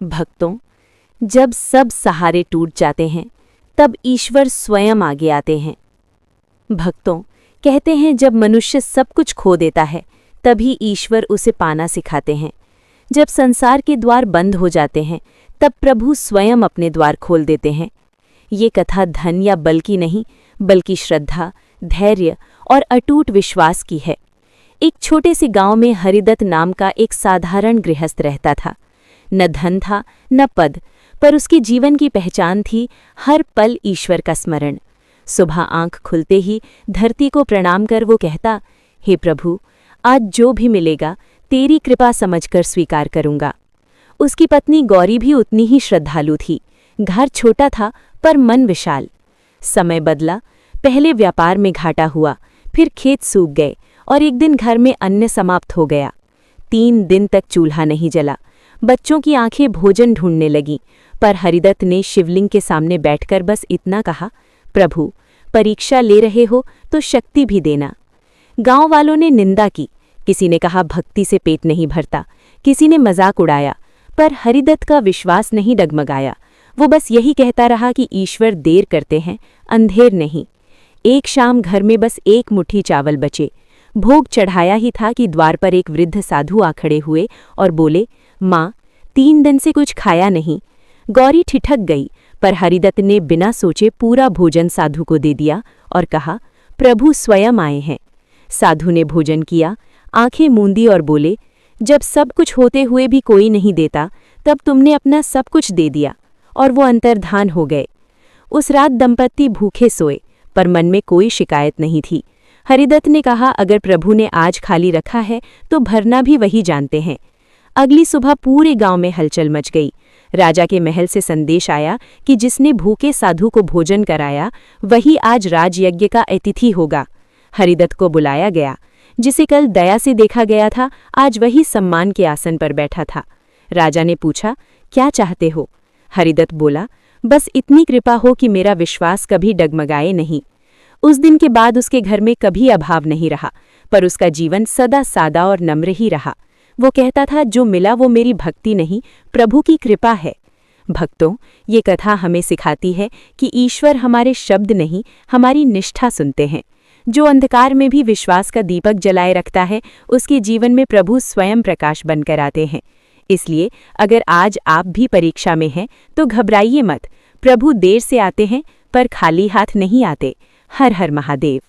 भक्तों, जब सब सहारे टूट जाते हैं तब ईश्वर स्वयं आगे आते हैं। भक्तों, कहते हैं जब मनुष्य सब कुछ खो देता है तभी ईश्वर उसे पाना सिखाते हैं। जब संसार के द्वार बंद हो जाते हैं तब प्रभु स्वयं अपने द्वार खोल देते हैं। ये कथा धन या बल की नहीं, बल्कि श्रद्धा, धैर्य और अटूट विश्वास की है। एक छोटे से गांव में हरिदत्त नाम का एक साधारण गृहस्थ रहता था। न धन था न पद, पर उसके जीवन की पहचान थी हर पल ईश्वर का स्मरण। सुबह आंख खुलते ही धरती को प्रणाम कर वो कहता, हे प्रभु, आज जो भी मिलेगा तेरी कृपा समझकर स्वीकार करूंगा। उसकी पत्नी गौरी भी उतनी ही श्रद्धालु थी। घर छोटा था पर मन विशाल। समय बदला, पहले व्यापार में घाटा हुआ, फिर खेत सूख गए और एक दिन घर में अन्न समाप्त हो गया। 3 दिन तक चूल्हा नहीं जला। बच्चों की आंखें भोजन ढूंढने लगीं, पर हरिदत्त ने शिवलिंग के सामने बैठकर बस इतना कहा, प्रभु, परीक्षा ले रहे हो तो शक्ति भी देना। गांव वालों ने निंदा की। किसी ने कहा भक्ति से पेट नहीं भरता, किसी ने मजाक उड़ाया, पर हरिदत्त का विश्वास नहीं डगमगाया। वो बस यही कहता रहा कि ईश्वर देर करते हैं, अंधेर नहीं। एक शाम घर में बस एक मुट्ठी चावल बचे। भोग चढ़ाया ही था कि द्वार पर एक वृद्ध साधु आ खड़े हुए और बोले, माँ, 3 दिन से कुछ खाया नहीं। गौरी ठिठक गई, पर हरिदत्त ने बिना सोचे पूरा भोजन साधु को दे दिया और कहा, प्रभु स्वयं आए हैं। साधु ने भोजन किया, आंखें मूंदी और बोले, जब सब कुछ होते हुए भी कोई नहीं देता तब तुमने अपना सब कुछ दे दिया। और वो अंतर्धान हो गए। उस रात दंपत्ति भूखे सोए, पर मन में कोई शिकायत नहीं थी। हरिदत्त ने कहा, अगर प्रभु ने आज खाली रखा है तो भरना भी वही जानते हैं। अगली सुबह पूरे गांव में हलचल मच गई। राजा के महल से संदेश आया कि जिसने भूखे साधु को भोजन कराया वही आज राजयज्ञ का अतिथि होगा। हरिदत्त को बुलाया गया। जिसे कल दया से देखा गया था, आज वही सम्मान के आसन पर बैठा था। राजा ने पूछा, क्या चाहते हो? हरिदत्त बोला, बस इतनी कृपा हो कि मेरा विश्वास कभी डगमगाए नहीं। उस दिन के बाद उसके घर में कभी अभाव नहीं रहा, पर उसका जीवन सदा सादा और नम्र ही रहा। वो कहता था, जो मिला वो मेरी भक्ति नहीं, प्रभु की कृपा है। भक्तों, ये कथा हमें सिखाती है कि ईश्वर हमारे शब्द नहीं, हमारी निष्ठा सुनते हैं। जो अंधकार में भी विश्वास का दीपक जलाए रखता है, उसके जीवन में प्रभु स्वयं प्रकाश बनकर आते हैं। इसलिए अगर आज आप भी परीक्षा में हैं तो घबराइए मत। प्रभु देर से आते हैं पर खाली हाथ नहीं आते। हर हर महादेव।